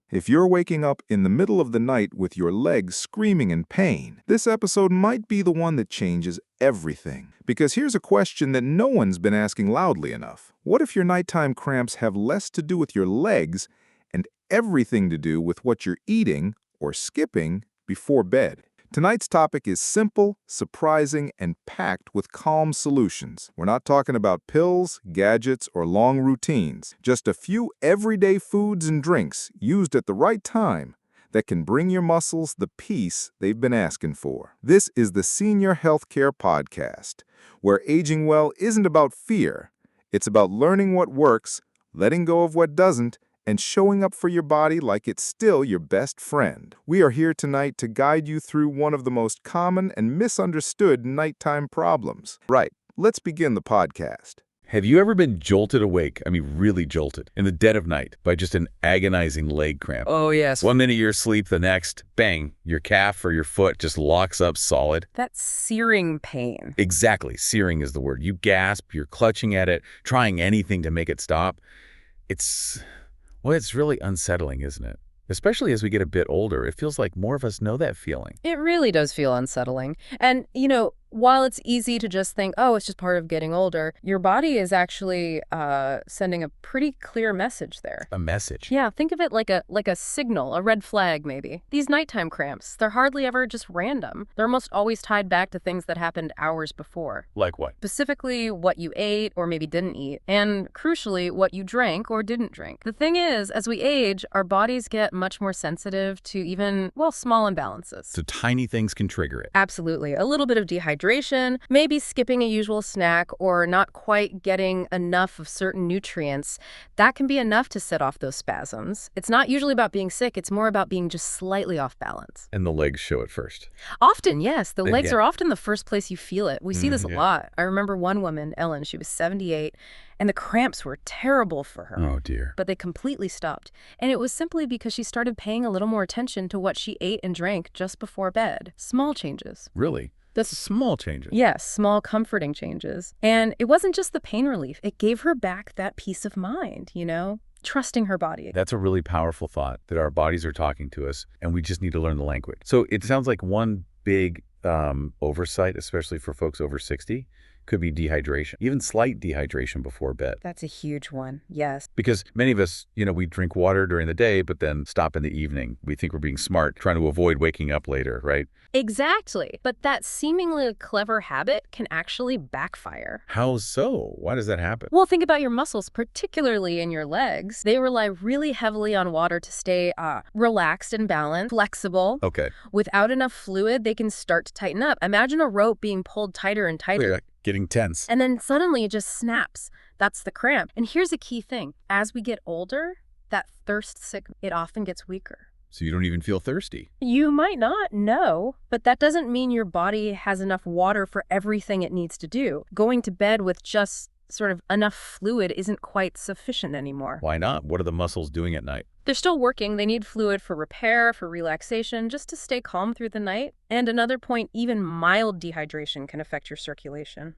If you're waking up in the middle of the night with your legs screaming in pain, this episode might be the one that changes everything. Because here's a question that no one's been asking loudly enough. What if your nighttime cramps have less to do with your legs and everything to do with what you're eating or skipping before bed? Tonight's topic is simple, surprising, and packed with calm solutions. We're not talking about pills, gadgets, or long routines. Just a few everyday foods and drinks used at the right time that can bring your muscles the peace they've been asking for. This is the Senior Healthcare Podcast, where aging well isn't about fear. It's about learning what works, letting go of what doesn't, and showing up for your body like it's still your best friend. We are here tonight to guide you through one of the most common and misunderstood nighttime problems. Right, let's begin the podcast. Have you ever been jolted awake, really jolted, in the dead of night by just an agonizing leg cramp? Oh, yes. 1 minute you're asleep, the next, bang, your calf or your foot just locks up solid. That's searing pain. Exactly, searing is the word. You gasp, you're clutching at it, trying anything to make it stop. It's really unsettling, isn't it? Especially as we get a bit older, it feels like more of us know that feeling. It really does feel unsettling. And, while it's easy to just think, oh, it's just part of getting older, your body is actually sending a pretty clear message there. A message? Yeah, think of it like a signal, a red flag maybe. These nighttime cramps, they're hardly ever just random. They're almost always tied back to things that happened hours before. Like what? Specifically, what you ate or maybe didn't eat, and crucially, what you drank or didn't drink. The thing is, as we age, our bodies get much more sensitive to even, small imbalances. So tiny things can trigger it. Absolutely. A little bit of dehydration, maybe skipping a usual snack or not quite getting enough of certain nutrients, that can be enough to set off those spasms. It's not usually about being sick, it's more about being just slightly off balance. And the legs show it first. Often, yes. The legs are often the first place you feel it. We see this a lot. I remember one woman, Ellen, she was 78, and the cramps were terrible for her. Oh, dear. But they completely stopped. And it was simply because she started paying a little more attention to what she ate and drank just before bed. Small changes. Really? That's small changes. Yes, small comforting changes. And it wasn't just the pain relief. It gave her back that peace of mind, trusting her body. That's a really powerful thought, that our bodies are talking to us and we just need to learn the language. So it sounds like one big oversight, especially for folks over 60, could be dehydration, even slight dehydration before bed. That's a huge one, yes. Because many of us, we drink water during the day, but then stop in the evening. We think we're being smart, trying to avoid waking up later, right? Exactly. But that seemingly clever habit can actually backfire. How so? Why does that happen? Well, think about your muscles, particularly in your legs. They rely really heavily on water to stay relaxed and balanced, flexible. Okay. Without enough fluid, they can start to tighten up. Imagine a rope being pulled tighter and tighter. Wait, getting tense. And then suddenly it just snaps. That's the cramp. And here's a key thing. As we get older, that thirst signal, it often gets weaker. So you don't even feel thirsty? You might not, no. But that doesn't mean your body has enough water for everything it needs to do. Going to bed with just sort of enough fluid isn't quite sufficient anymore. Why not? What are the muscles doing at night? They're still working. They need fluid for repair, for relaxation, just to stay calm through the night. And another point, even mild dehydration can affect your circulation.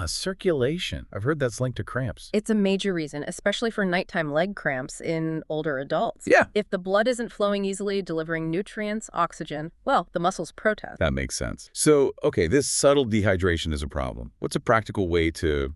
Circulation. I've heard that's linked to cramps. It's a major reason, especially for nighttime leg cramps in older adults. Yeah. If the blood isn't flowing easily, delivering nutrients, oxygen, the muscles protest. That makes sense. So, okay, this subtle dehydration is a problem. What's a practical way to,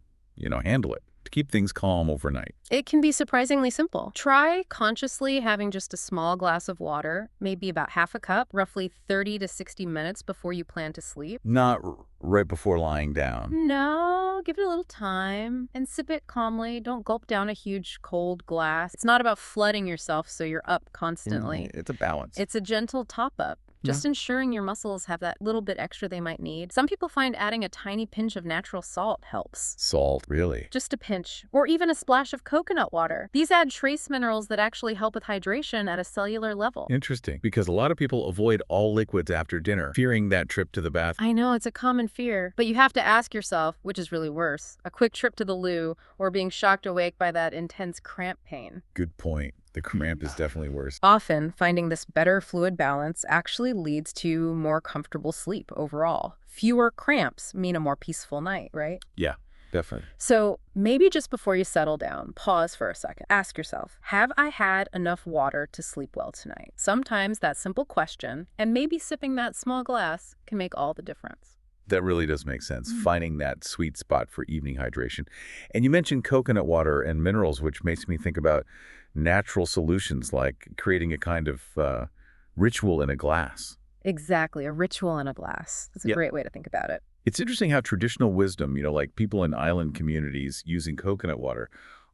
handle it? To keep things calm overnight? It can be surprisingly simple. Try consciously having just a small glass of water, maybe about half a cup, roughly 30 to 60 minutes before you plan to sleep. Not right before lying down. No, give it a little time and sip it calmly. Don't gulp down a huge cold glass. It's not about flooding yourself so you're up constantly. It's a balance. It's a gentle top-up. Just ensuring your muscles have that little bit extra they might need. Some people find adding a tiny pinch of natural salt helps. Salt, really? Just a pinch, or even a splash of coconut water. These add trace minerals that actually help with hydration at a cellular level. Interesting, because a lot of people avoid all liquids after dinner, fearing that trip to the bathroom. I know, it's a common fear, but you have to ask yourself, which is really worse, a quick trip to the loo or being shocked awake by that intense cramp pain. Good point. The cramp is definitely worse. Often, finding this better fluid balance actually leads to more comfortable sleep overall. Fewer cramps mean a more peaceful night, right? Yeah. definitely. So maybe just before you settle down, pause for a second. Ask yourself, have I had enough water to sleep well tonight? Sometimes that simple question, and maybe sipping that small glass, can make all the difference. That really does make sense, finding that sweet spot for evening hydration. And you mentioned coconut water and minerals, which makes me think about natural solutions like creating a kind of ritual in a glass. Exactly, a ritual in a glass. That's a Yeah. great way to think about it. It's interesting how traditional wisdom, like people in island communities using coconut water,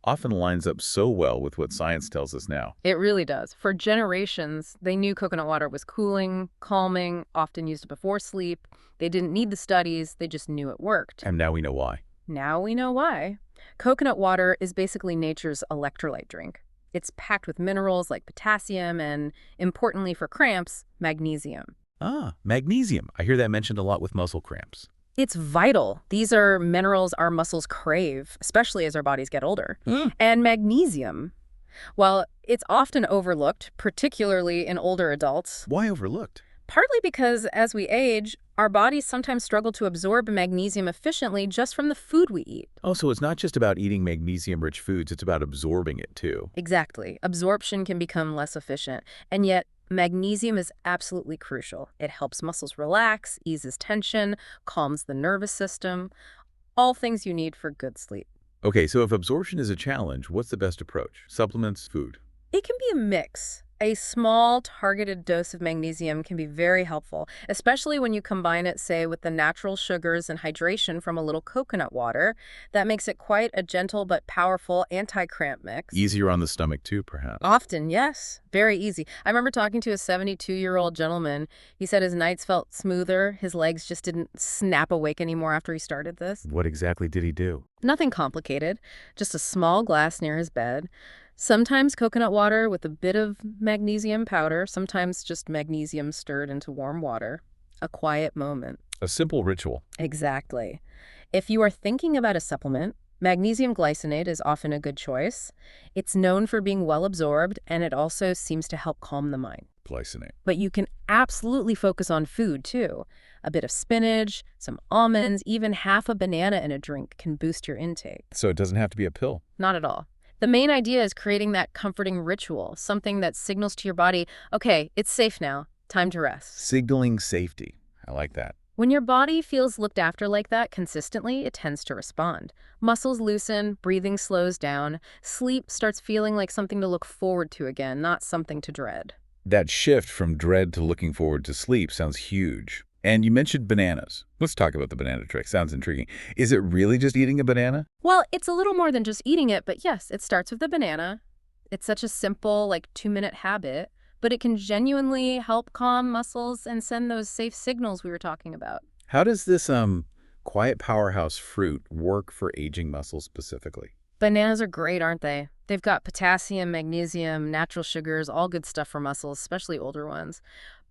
often lines up so well with what science tells us now. It really does. For generations, they knew coconut water was cooling, calming, often used before sleep. They didn't need the studies, they just knew it worked. And now we know why. Now we know why. Coconut water is basically nature's electrolyte drink. It's packed with minerals like potassium and, importantly for cramps, magnesium. Ah, magnesium. I hear that mentioned a lot with muscle cramps. It's vital. These are minerals our muscles crave, especially as our bodies get older. And magnesium, well, it's often overlooked, particularly in older adults, Why overlooked? partly because as we age, our bodies sometimes struggle to absorb magnesium efficiently just from the food we eat. Oh, so it's not just about eating magnesium-rich foods, it's about absorbing it too. Exactly. Absorption can become less efficient, and yet magnesium is absolutely crucial. It helps muscles relax, eases tension, calms the nervous system, all things you need for good sleep. Okay, so if absorption is a challenge, what's the best approach? Supplements, food? It can be a mix. A small, targeted dose of magnesium can be very helpful, especially when you combine it, say, with the natural sugars and hydration from a little coconut water. That makes it quite a gentle but powerful anti-cramp mix. Easier on the stomach too, perhaps. Often, yes. Very easy. I remember talking to a 72-year-old gentleman. He said his nights felt smoother. His legs just didn't snap awake anymore after he started this. What exactly did he do? Nothing complicated, just a small glass near his bed. Sometimes coconut water with a bit of magnesium powder, sometimes just magnesium stirred into warm water. A quiet moment. A simple ritual. Exactly. If you are thinking about a supplement, magnesium glycinate is often a good choice. It's known for being well absorbed, and it also seems to help calm the mind. Glycinate. But you can absolutely focus on food, too. A bit of spinach, some almonds, even half a banana in a drink can boost your intake. So it doesn't have to be a pill. Not at all. The main idea is creating that comforting ritual, something that signals to your body, okay, it's safe now, time to rest. Signaling safety. I like that. When your body feels looked after like that consistently, it tends to respond. Muscles loosen, breathing slows down, sleep starts feeling like something to look forward to again, not something to dread. That shift from dread to looking forward to sleep sounds huge. And you mentioned bananas. Let's talk about the banana trick. Sounds intriguing. Is it really just eating a banana? Well, it's a little more than just eating it, but yes, it starts with a banana. It's such a simple, 2-minute habit, but it can genuinely help calm muscles and send those safe signals we were talking about. How does this quiet powerhouse fruit work for aging muscles specifically? Bananas are great, aren't they? They've got potassium, magnesium, natural sugars, all good stuff for muscles, especially older ones.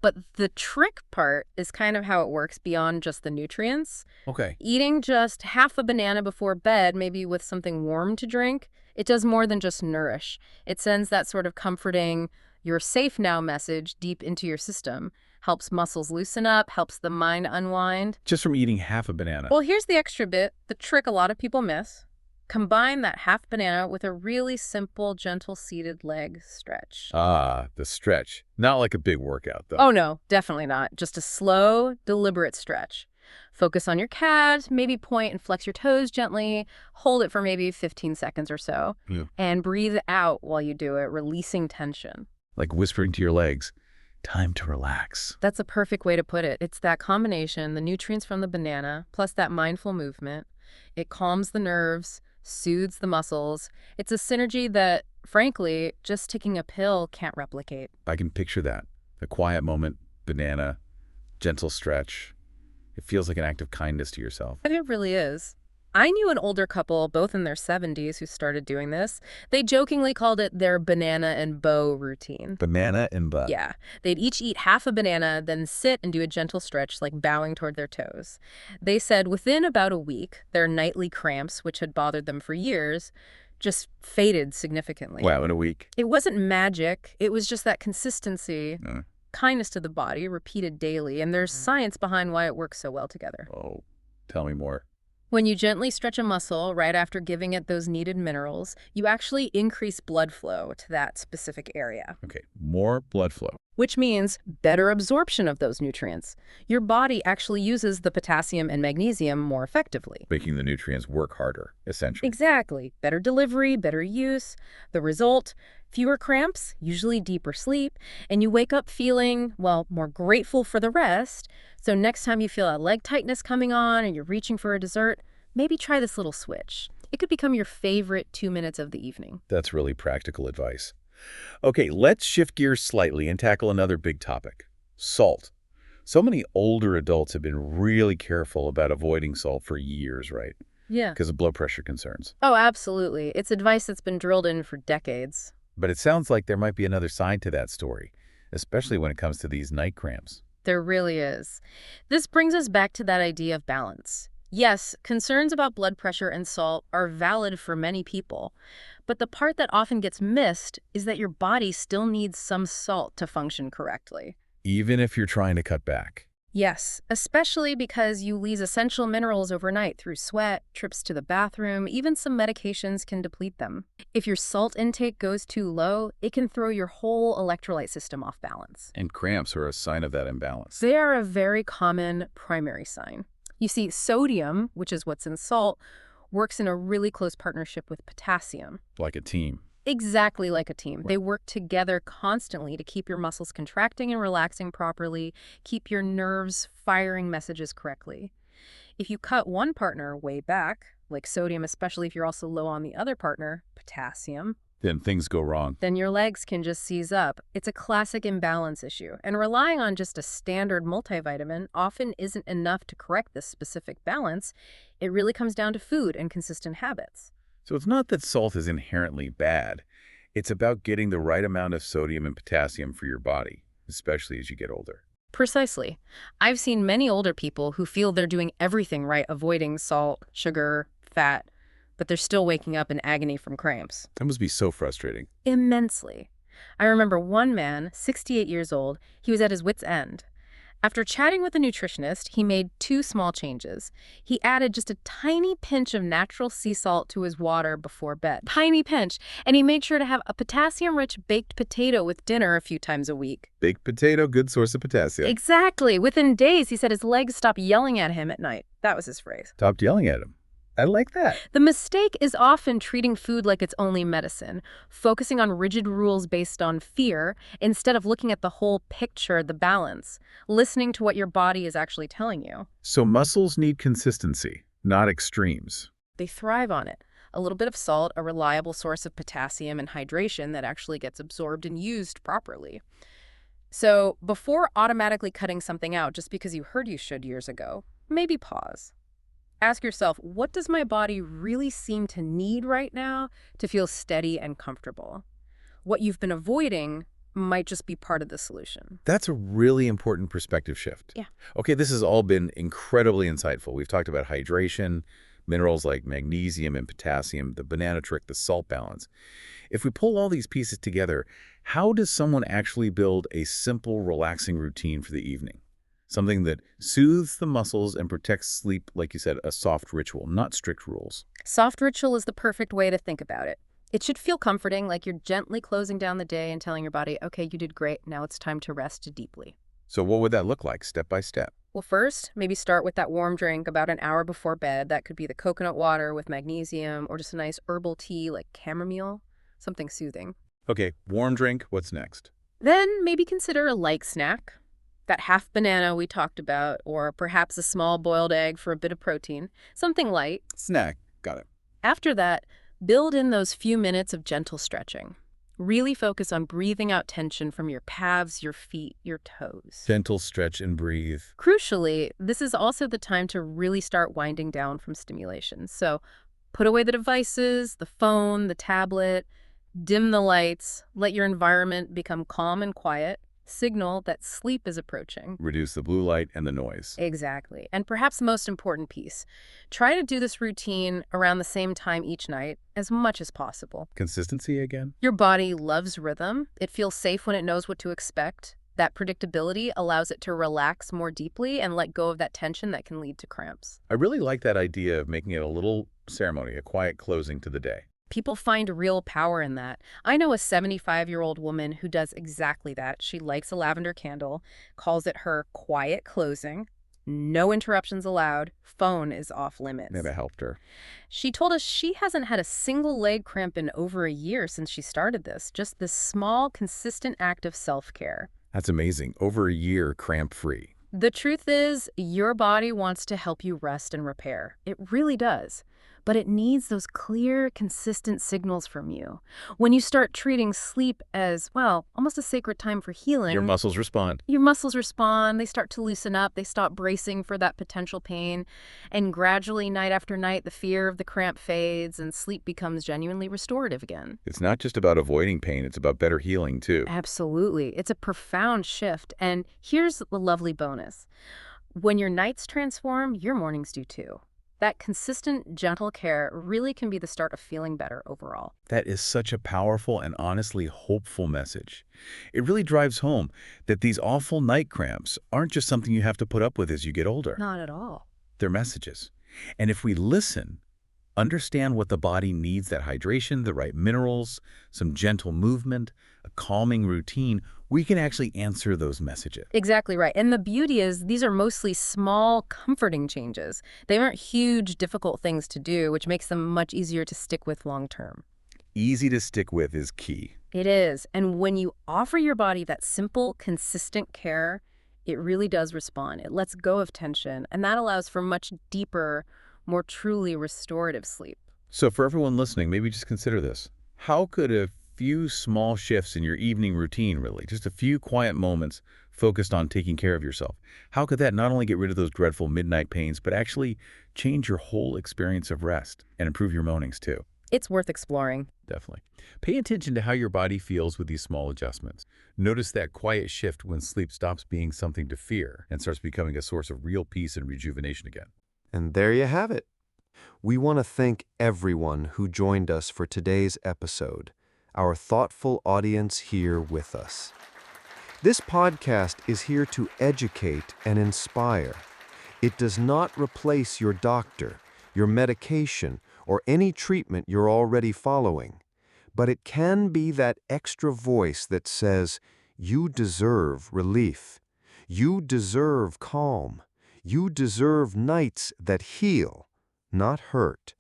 But the trick part is kind of how it works beyond just the nutrients. Okay. Eating just half a banana before bed, maybe with something warm to drink, it does more than just nourish. It sends that sort of comforting, you're safe now message deep into your system. Helps muscles loosen up, helps the mind unwind. Just from eating half a banana. Well, here's the extra bit, the trick a lot of people miss. Combine that half banana with a really simple, gentle seated leg stretch. Ah, the stretch. Not like a big workout, though. Oh, no, definitely not. Just a slow, deliberate stretch. Focus on your calves, maybe point and flex your toes gently. Hold it for maybe 15 seconds or so. Yeah. And breathe out while you do it, releasing tension. Like whispering to your legs, time to relax. That's a perfect way to put it. It's that combination, the nutrients from the banana, plus that mindful movement. It calms the nerves, soothes the muscles. It's a synergy that, frankly, just taking a pill can't replicate. I can picture that. A quiet moment, banana, gentle stretch. It feels like an act of kindness to yourself. And it really is. I knew an older couple, both in their 70s, who started doing this. They jokingly called it their banana and bow routine. Banana and butt. Yeah. They'd each eat half a banana, then sit and do a gentle stretch, like bowing toward their toes. They said within about a week, their nightly cramps, which had bothered them for years, just faded significantly. Wow, in a week. It wasn't magic. It was just that consistency, Uh. kindness to the body, repeated daily. And there's science behind why it works so well together. Oh, tell me more. When you gently stretch a muscle right after giving it those needed minerals, you actually increase blood flow to that specific area, Okay, more blood flow. which means better absorption of those nutrients. Your body actually uses the potassium and magnesium more effectively. Making the nutrients work harder, essentially. Exactly. Better delivery, better use. The result, fewer cramps, usually deeper sleep, and you wake up feeling, well, more grateful for the rest. So next time you feel a leg tightness coming on and you're reaching for a dessert, maybe try this little switch. It could become your favorite 2 minutes of the evening. That's really practical advice. Okay, let's shift gears slightly and tackle another big topic, salt. So many older adults have been really careful about avoiding salt for years, right? Yeah. Because of blood pressure concerns. Oh, absolutely. It's advice that's been drilled in for decades. But it sounds like there might be another side to that story, especially when it comes to these night cramps. There really is. This brings us back to that idea of balance. Yes, concerns about blood pressure and salt are valid for many people, but the part that often gets missed is that your body still needs some salt to function correctly. Even if you're trying to cut back. Yes, especially because you lose essential minerals overnight through sweat, trips to the bathroom, even some medications can deplete them. If your salt intake goes too low, it can throw your whole electrolyte system off balance. And cramps are a sign of that imbalance. They are a very common primary sign. You see, sodium, which is what's in salt, works in a really close partnership with potassium. Like a team. Exactly like a team. Right. They work together constantly to keep your muscles contracting and relaxing properly, keep your nerves firing messages correctly. If you cut one partner way back, like sodium, especially if you're also low on the other partner, potassium, Then things go wrong. then your legs can just seize up. It's a classic imbalance issue, and relying on just a standard multivitamin often isn't enough to correct this specific balance. It really comes down to food and consistent habits. So it's not that salt is inherently bad. It's about getting the right amount of sodium and potassium for your body, especially as you get older. Precisely. I've seen many older people who feel they're doing everything right, avoiding salt, sugar, fat, but they're still waking up in agony from cramps. That must be so frustrating. Immensely. I remember one man, 68 years old, he was at his wit's end. After chatting with a nutritionist, he made 2 small changes. He added just a tiny pinch of natural sea salt to his water before bed. Tiny pinch. And he made sure to have a potassium-rich baked potato with dinner a few times a week. Baked potato, good source of potassium. Exactly. Within days, he said his legs stopped yelling at him at night. That was his phrase. Stopped yelling at him. I like that. The mistake is often treating food like it's only medicine, focusing on rigid rules based on fear, instead of looking at the whole picture, the balance, listening to what your body is actually telling you. So muscles need consistency, not extremes. They thrive on it. A little bit of salt, a reliable source of potassium and hydration that actually gets absorbed and used properly. So before automatically cutting something out just because you heard you should years ago, maybe pause. Ask yourself, what does my body really seem to need right now to feel steady and comfortable? What you've been avoiding might just be part of the solution. That's a really important perspective shift. Yeah. Okay, this has all been incredibly insightful. We've talked about hydration, minerals like magnesium and potassium, the banana trick, the salt balance. If we pull all these pieces together, how does someone actually build a simple, relaxing routine for the evening? Something that soothes the muscles and protects sleep, like you said, a soft ritual, not strict rules. Soft ritual is the perfect way to think about it. It should feel comforting, like you're gently closing down the day and telling your body, okay, you did great, now it's time to rest deeply. So what would that look like, step by step? Well, first, maybe start with that warm drink about an hour before bed. That could be the coconut water with magnesium or just a nice herbal tea like chamomile, something soothing. Okay, warm drink, what's next? Then maybe consider a light snack. That half banana we talked about, or perhaps a small boiled egg for a bit of protein. Something light. Snack, got it. After that, build in those few minutes of gentle stretching. Really focus on breathing out tension from your calves, your feet, your toes. Gentle stretch and breathe. Crucially, this is also the time to really start winding down from stimulation. So put away the devices, the phone, the tablet, dim the lights, let your environment become calm and quiet. Signal that sleep is approaching. Reduce the blue light and the noise. Exactly. And perhaps the most important piece, try to do this routine around the same time each night as much as possible. Consistency again? Your body loves rhythm. It feels safe when it knows what to expect. That predictability allows it to relax more deeply and let go of that tension that can lead to cramps. I really like that idea of making it a little ceremony, a quiet closing to the day. People find real power in that. I know a 75-year-old woman who does exactly that. She likes a lavender candle, calls it her quiet closing. No interruptions allowed. Phone is off limits. Never helped her. She told us she hasn't had a single leg cramp in over a year since she started this. Just this small, consistent act of self-care. That's amazing. Over a year cramp-free. The truth is, your body wants to help you rest and repair. It really does. But it needs those clear, consistent signals from you. When you start treating sleep as, well, almost a sacred time for healing, Your muscles respond. your muscles respond, they start to loosen up, they stop bracing for that potential pain, and gradually, night after night, the fear of the cramp fades and sleep becomes genuinely restorative again. It's not just about avoiding pain, it's about better healing too. Absolutely. It's a profound shift. And here's the lovely bonus. When your nights transform, your mornings do too. That consistent, gentle care really can be the start of feeling better overall. That is such a powerful and honestly hopeful message. It really drives home that these awful night cramps aren't just something you have to put up with as you get older. Not at all. They're messages. And if we listen, understand what the body needs, that hydration, the right minerals, some gentle movement, a calming routine, we can actually answer those messages. Exactly right. And the beauty is these are mostly small, comforting changes. They aren't huge, difficult things to do, which makes them much easier to stick with long term. Easy to stick with is key. It is. And when you offer your body that simple, consistent care, it really does respond. It lets go of tension, and that allows for much deeper, more truly restorative sleep. So for everyone listening, maybe just consider this. How could a few small shifts in your evening routine, really, just a few quiet moments focused on taking care of yourself, how could that not only get rid of those dreadful midnight pains, but actually change your whole experience of rest and improve your mornings too? It's worth exploring. Definitely. Pay attention to how your body feels with these small adjustments. Notice that quiet shift when sleep stops being something to fear and starts becoming a source of real peace and rejuvenation again. And there you have it. We want to thank everyone who joined us for today's episode, our thoughtful audience here with us. This podcast is here to educate and inspire. It does not replace your doctor, your medication, or any treatment you're already following, but it can be that extra voice that says, you deserve relief. You deserve calm. You deserve nights that heal, not hurt.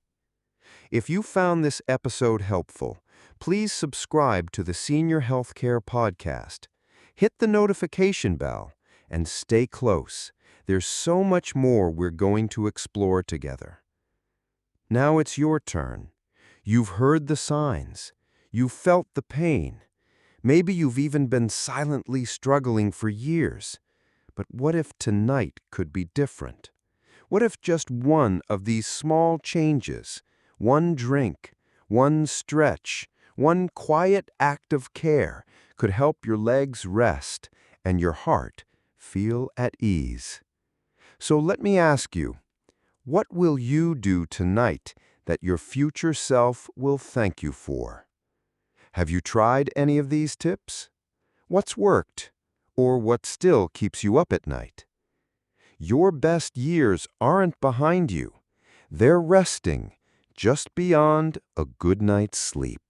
If you found this episode helpful, please subscribe to the Senior Healthcare Podcast. Hit the notification bell and stay close. There's so much more we're going to explore together. Now it's your turn. You've heard the signs. You've felt the pain. Maybe you've even been silently struggling for years. But what if tonight could be different? What if just one of these small changes, one drink, one stretch, one quiet act of care could help your legs rest and your heart feel at ease? So let me ask you, what will you do tonight that your future self will thank you for? Have you tried any of these tips? What's worked? Or what still keeps you up at night? Your best years aren't behind you. They're resting just beyond a good night's sleep.